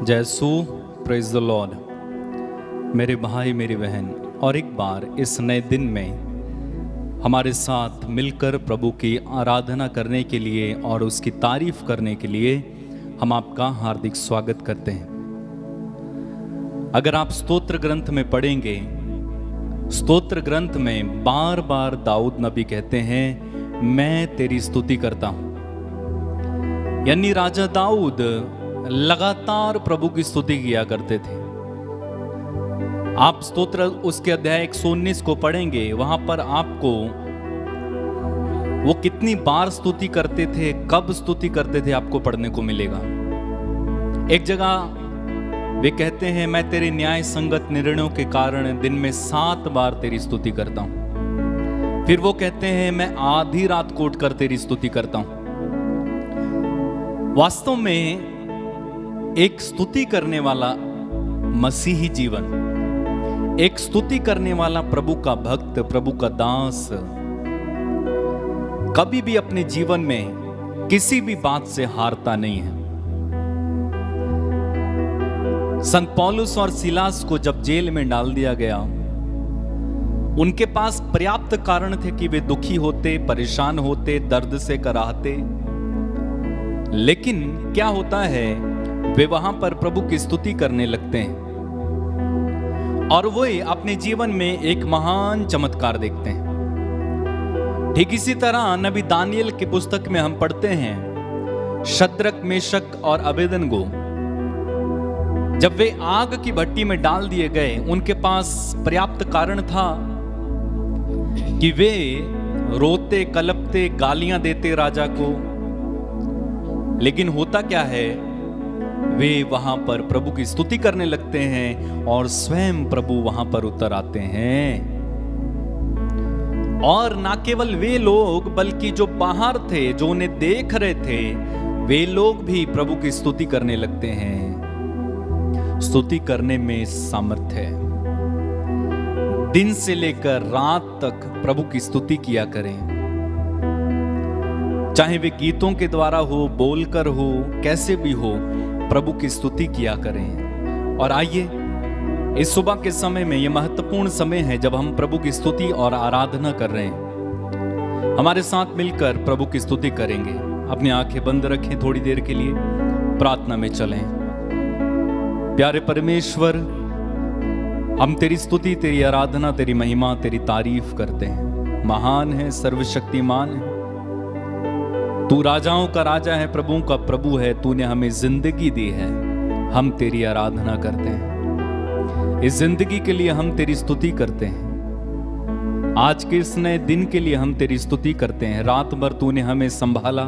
जयसु praise the Lord. मेरे भाई मेरी बहन, और एक बार इस नए दिन में हमारे साथ मिलकर प्रभु की आराधना करने के लिए और उसकी तारीफ करने के लिए हम आपका हार्दिक स्वागत करते हैं। अगर आप स्तोत्र ग्रंथ में पढ़ेंगे, स्तोत्र ग्रंथ में बार बार दाऊद नबी कहते हैं, मैं तेरी स्तुति करता हूं। यानी राजा दाऊद लगातार प्रभु की स्तुति किया करते थे। आप स्तोत्र उसके अध्याय 119 को पढ़ेंगे, वहां पर आपको वो कितनी बार स्तुति करते थे, कब स्तुति करते थे, आपको पढ़ने को मिलेगा। एक जगह वे कहते हैं, मैं तेरे न्याय संगत निर्णयों के कारण दिन में 7 बार तेरी स्तुति करता हूं। फिर वो कहते हैं, मैं आधी रात को उठकर तेरी स्तुति करता हूं। वास्तव में एक स्तुति करने वाला मसीही जीवन, एक स्तुति करने वाला प्रभु का भक्त, प्रभु का दास कभी भी अपने जीवन में किसी भी बात से हारता नहीं है। संत पौलुस और सिलास को जब जेल में डाल दिया गया, उनके पास पर्याप्त कारण थे कि वे दुखी होते, परेशान होते, दर्द से कराहते। लेकिन क्या होता है, वे वहां पर प्रभु की स्तुति करने लगते हैं और वे अपने जीवन में एक महान चमत्कार देखते हैं। ठीक इसी तरह नबी दानियल की पुस्तक में हम पढ़ते हैं, शद्रक, मेशक और अबेदनगो जब वे आग की भट्टी में डाल दिए गए, उनके पास पर्याप्त कारण था कि वे रोते, कलपते, गालियां देते राजा को। लेकिन होता क्या है, वे वहां पर प्रभु की स्तुति करने लगते हैं और स्वयं प्रभु वहां पर उतर आते हैं। और ना केवल वे लोग, बल्कि जो बाहर थे, जो उन्हें देख रहे थे, वे लोग भी प्रभु की स्तुति करने लगते हैं। स्तुति करने में सामर्थ्य है। दिन से लेकर रात तक प्रभु की स्तुति किया करें, चाहे वे गीतों के द्वारा हो, बोलकर हो, कैसे भी हो, प्रभु की स्तुति किया करें। और आइए, इस सुबह के समय में, यह महत्वपूर्ण समय है जब हम प्रभु की स्तुति और आराधना कर रहे हैं। हमारे साथ मिलकर प्रभु की स्तुति करेंगे। अपनी आंखें बंद रखें, थोड़ी देर के लिए प्रार्थना में चलें। प्यारे परमेश्वर, हम तेरी स्तुति, तेरी आराधना, तेरी महिमा, तेरी तारीफ करते हैं। महान है, सर्वशक्तिमान है, तू राजाओं का राजा है, प्रभुओं का प्रभु है। तूने हमें जिंदगी दी है, हम तेरी आराधना करते हैं। इस जिंदगी के लिए हम तेरी स्तुति करते हैं। आज के इस नए दिन के लिए हम तेरी स्तुति करते हैं। रात भर तूने हमें संभाला,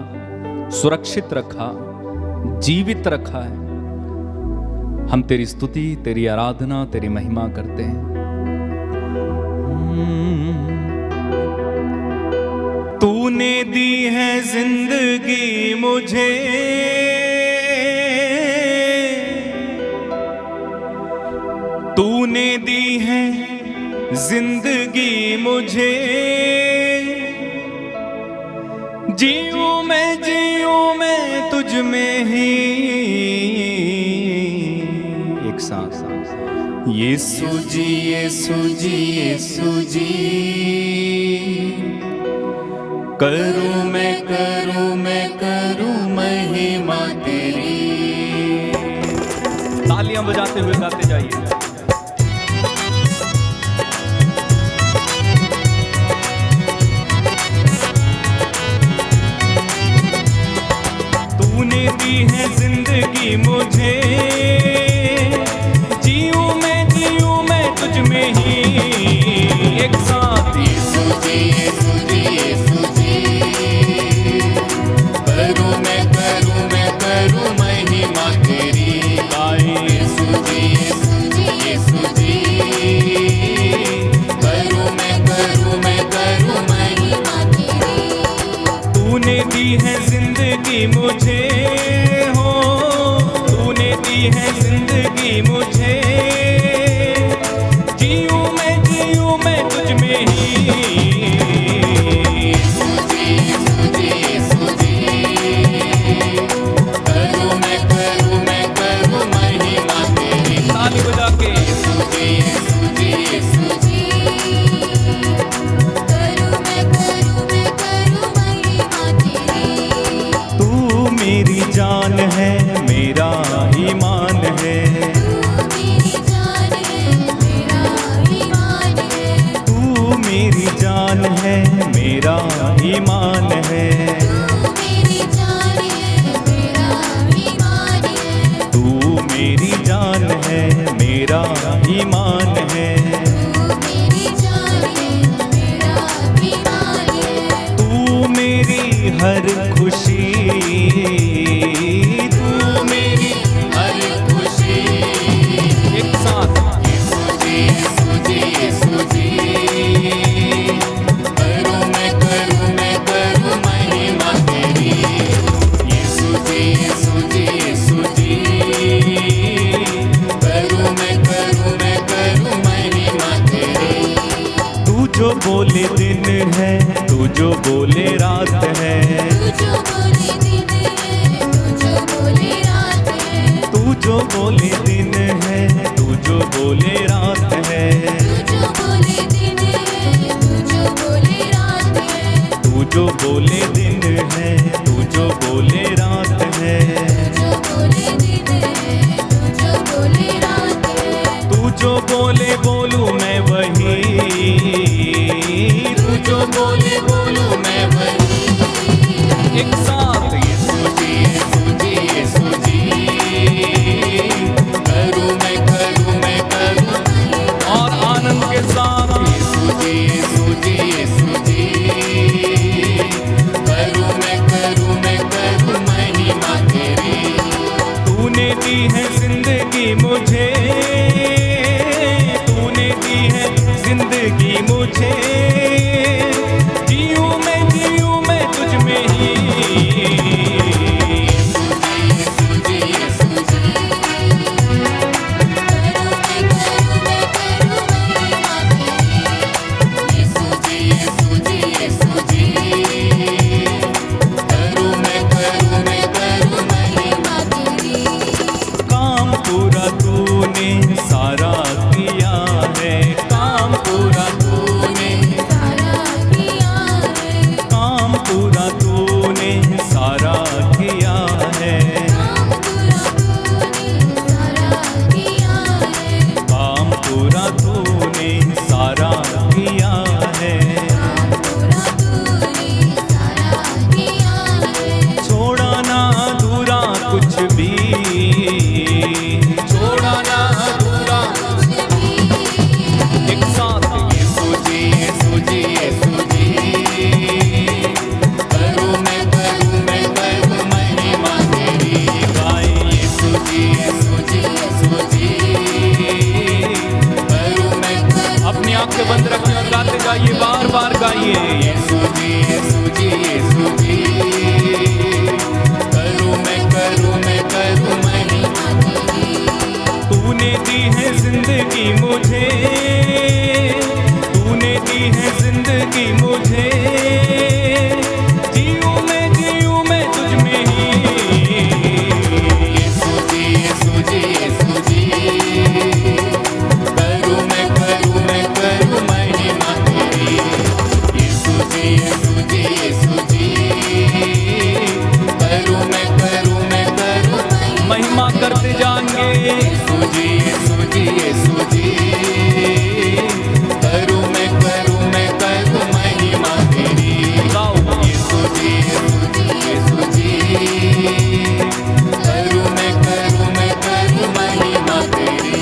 सुरक्षित रखा, जीवित रखा है। हम तेरी स्तुति, तेरी आराधना, तेरी महिमा करते हैं। तूने दी है जिंदगी मुझे, तूने दी है जिंदगी मुझे। जीऊं मैं तुझ में ही। एक सांस, यीशु जी, यीशु जी, यीशु जी। करूं मैं करूं महिमा तेरी। तालियां बजाते हुए गाते जाइए। तूने दी है जिंदगी मुझे, जीऊं मैं तुझ में ही। एक साथ, यीशु जी, यीशु जी, यीशु जी। करूं महिमा तेरी। यीशु जी, यीशु जी, यीशु जी। करूं महिमा तेरी। तूने दी है जिंदगी मुझे, हो, तूने दी है जिंदगी मुझे। जीऊं मैं तुझ में ही। जो बोले दिन है, तू जो बोले रात है, तू जो बोले दिन है, तू जो बोले रात है, तू जो बोले दिन है, तू जो बोले रात है, तू जो बोले दिन है, तू जो बोले रात है, तू जो बोले बोलूं मैं वही, तू जो बोले बोलूं मैं वही। एक साथ यीशु जी, यीशु जी, यीशु जी, करूं मैं करूं, और आनंद के साथ यीशु जी, यीशु जी, यीशु जी, करूं मैं महिमा तेरी। तूने दी है जिंदगी मुझे, तूने दी है जिंदगी मुझे, जीऊं मैं तुझ में ही। यीशु जी, यीशु जी, करूं महिमा तेरी। यीशु जी, यीशु जी, यीशु जी, करूं महिमा तेरी। काम पूरा तूने सारा किया है, काम पूरा तूने, सारा किया है, काम पूरा तूने सारा किया है, काम पूरा तूने सारा किया है, काम पूरा तूने सारा किया है, काम पूरा तूने सारा किया है। छोड़ा ना अधूरा कुछ भी, छोड़ा ना अधूरा। एक साथ यीशु जी, यीशु जी, यीशु जी, करूं मैं महिमा तेरी। गाए यीशु जी, यीशु जी, यीशु जी, करूं मैं। अपनी आंखें बंद रखें और गाते जाइए, बार बार गाइए। यीशु जी, यीशु जी, यीशु जी, करूं मैं महिमा तेरी। तूने दी है जिंदगी मुझे, तूने दी है जिंदगी मुझे, जीऊं मैं तुझ में ही। यीशु जी, यीशु जी, यीशु जी, करूं मैं महिमा तेरी। यीशु जी, यीशु जी, यीशु जी, करूं मैं महिमा करते जाएंगे। यीशु जी, यीशु जी, यीशु जी, करूं मैं महिमा तेरी। गाओ यीशु जी, यीशु जी, यीशु जी, करूं मैं महिमा तेरी।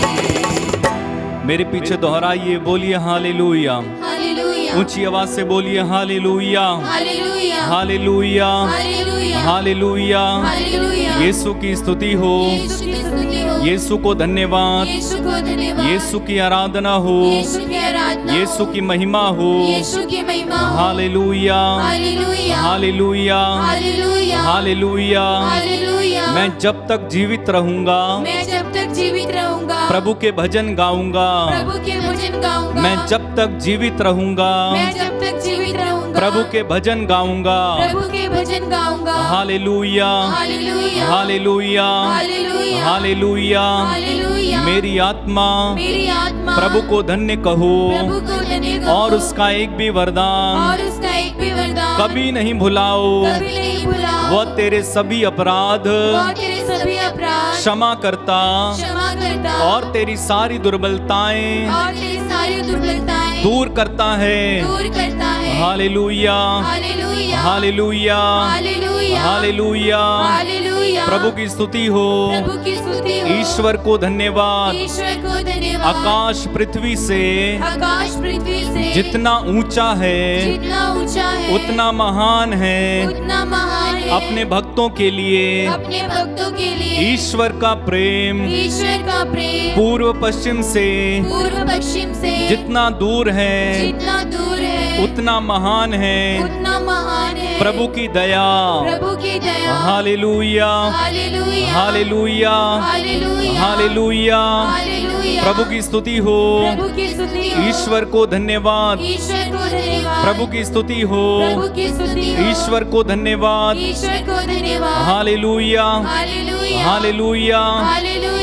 मेरे पीछे दोहराइए, बोलिए हालेलुया। हालेलुया, ऊंची आवाज से बोलिए hallelujah, hallelujah, hallelujah, hallelujah, hallelujah. Hallelujah. Yeshu की स्तुति हो, यीशु की स्तुति हो, यीशु को धन्यवाद, यीशु को धन्यवाद, यीशु की आराधना हो, यीशु की आराधना, यीशु की महिमा हो। यीशु की महिमा हो। Hallelujah, hallelujah, hallelujah, hallelujah, hallelujah. Hallelujah. मैं जब तक जीवित रहूंगा, मैं जब तक जीवित रहूंगा, प्रभु के भजन गाऊंगा। प्रभु के भजन गाऊंगा। मैं जब तक जीवित रहूंगा, मैं जब तक जीवित रहूंगा, प्रभु के भजन गाऊंगा। प्रभु के भजन गाऊंगा। Hallelujah, hallelujah, hallelujah, hallelujah, hallelujah. Hallelujah. मेरी आत्मा मेरी आत्मा प्रभु को धन्य कहो, प्रभु को धन्य कहो, और उसका एक भी वरदान और उसका एक भी वरदान कभी नहीं भुलाओ। कभी नहीं भुलाओ। वह तेरे सभी अपराध वह तेरे सभी अपराध क्षमा करता, क्षमा करता, और तेरी सारी दुर्बलताएं और तेरी सारी दुर्बलताएं दूर करता है। दूर करता है। Hallelujah, hallelujah, hallelujah, hallelujah, hallelujah. Hallelujah. प्रभु की स्तुति हो, प्रभु की स्तुति हो, ईश्वर को धन्यवाद। ईश्वर को धन्यवाद। आकाश पृथ्वी से आकाश पृथ्वी से जितना ऊंचा है, जितना ऊंचा है, उतना महान है। उतना महान है। अपने भक्तों के लिए अपने भक्तों के लिए ईश्वर का प्रेम ईश्वर का प्रेम पूर्व पश्चिम से पूर्व पश्चिम से जितना दूर है, जितना दूर है, उतना महान है। उतना महान है। प्रभु की दया, प्रभु की दया। Hallelujah, hallelujah, hallelujah, hallelujah, hallelujah. Hallelujah. प्रभु की स्तुति हो, प्रभु की स्तुति हो, ईश्वर को धन्यवाद। ईश्वर को धन्यवाद। प्रभु की स्तुति हो, प्रभु की स्तुति हो, ईश्वर को धन्यवाद। ईश्वर को धन्यवाद। Hallelujah, hallelujah, hallelujah. हालेलुया।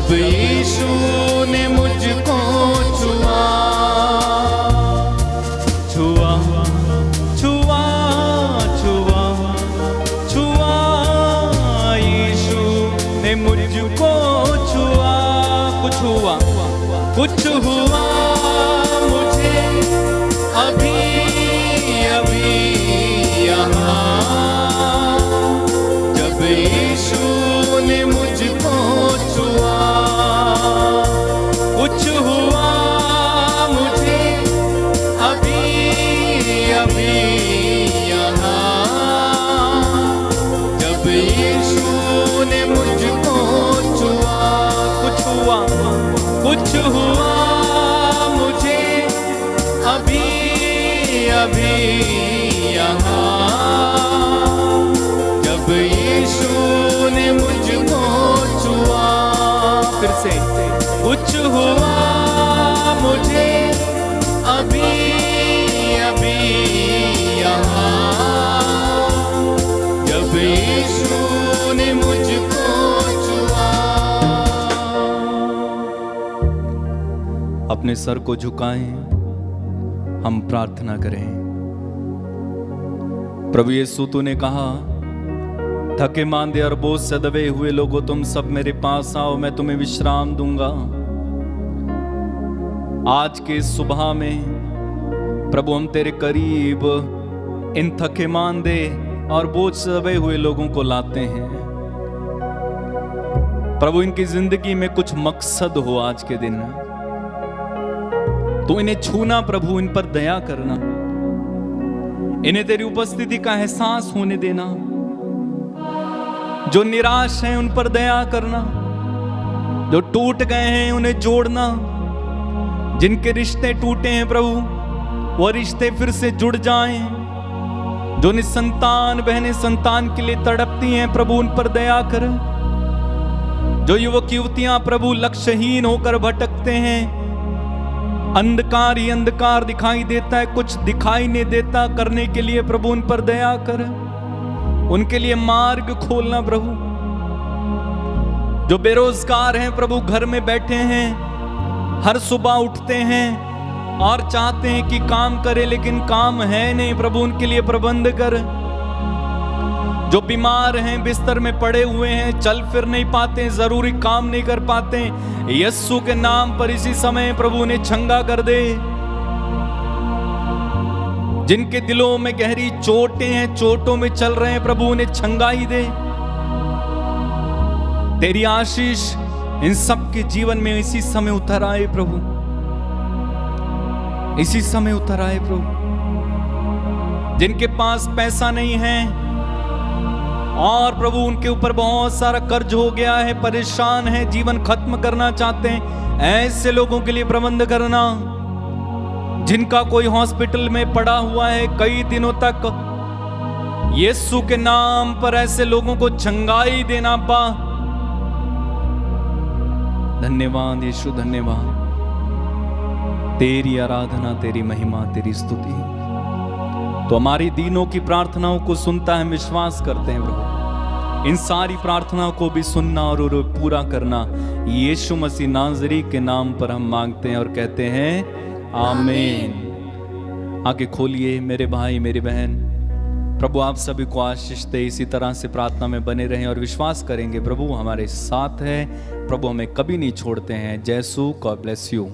जब यीशु ने मुझको छुआ छुआ छुआ छुआ छुआ, यीशु ने मुझको छुआ। कुछ हुआ मुझे अभी अभी यहाँ, जब यीशु ने मुझको छुआ। कुछ हुआ मुझे अभी अभी यहाँ, जब यीशु ने मुझको छुआ। कुछ हुआ मुझे अभी अभी यहाँ, जब यीशु ने मुझको छुआ। फिर से कुछ हुआ मुझे अभी अभी यहाँ, जब यीशु ने मुझको छुआ। अपने सर को झुकाएं, हम प्रार्थना करें। प्रभु यीशु तूने कहा, थके मांदे और बोझ से दबे हुए लोगों तुम सब मेरे पास आओ, मैं तुम्हें विश्राम दूंगा। आज के सुबह में प्रभु हम तेरे करीब इन थके मांदे और बोझ से दबे हुए लोगों को लाते हैं। प्रभु इनकी जिंदगी में कुछ मकसद हो आज के दिन, तो इन्हें छूना प्रभु, इन पर दया करना, इन्हें तेरी उपस्थिति का एहसास होने देना। जो निराश हैं उन पर दया करना, जो टूट गए हैं उन्हें जोड़ना, जिनके रिश्ते टूटे हैं प्रभु वो रिश्ते फिर से जुड़ जाएं, जो निसंतान बहनें संतान के लिए तड़पती हैं प्रभु उन पर दया कर। जो युवक युवतियां प्रभु लक्ष्यहीन होकर भटकते हैं, अंधकार ही अंधकार दिखाई देता है, कुछ दिखाई नहीं देता करने के लिए प्रभु उन पर दया कर, उनके लिए मार्ग खोलना प्रभु। जो बेरोजगार हैं प्रभु, घर में बैठे हैं, हर सुबह उठते हैं और चाहते हैं कि काम करें लेकिन काम है नहीं प्रभु, उनके लिए प्रबंध कर। जो बीमार हैं, बिस्तर में पड़े हुए हैं, चल फिर नहीं पाते, जरूरी काम नहीं कर पाते, यीशु के नाम पर इसी समय प्रभु उन्हें चंगा कर दे। जिनके दिलों में गहरी चोटें हैं, चोटों में चल रहे हैं प्रभु उन्हें चंगाई दे। तेरी आशीष इन सब के जीवन में इसी समय उतर आए प्रभु, इसी समय उतर आए प्रभु। जिनके पास पैसा नहीं है और प्रभु उनके ऊपर बहुत सारा कर्ज हो गया है, परेशान है, जीवन खत्म करना चाहते हैं, ऐसे लोगों के लिए प्रबंध करना। जिनका कोई हॉस्पिटल में पड़ा हुआ है कई दिनों तक, यीशु के नाम पर ऐसे लोगों को चंगाई देना पा। धन्यवाद यीशु, धन्यवाद। तेरी आराधना, तेरी महिमा, तेरी स्तुति। तो हमारी दीनों की प्रार्थनाओं को सुनता है, विश्वास करते हैं प्रभु। इन सारी प्रार्थनाओं को भी सुनना और पूरा करना यीशु मसीह नाज़री के नाम पर हम मांगते हैं और कहते हैं आमीन। आगे खोलिए मेरे भाई मेरी बहन, प्रभु आप सभी को आशीष दे। इसी तरह से प्रार्थना में बने रहें और विश्वास करेंगे प्रभु हमारे साथ है, प्रभु हमें कभी नहीं छोड़ते हैं। जय यीशु, गॉड ब्लेस यू।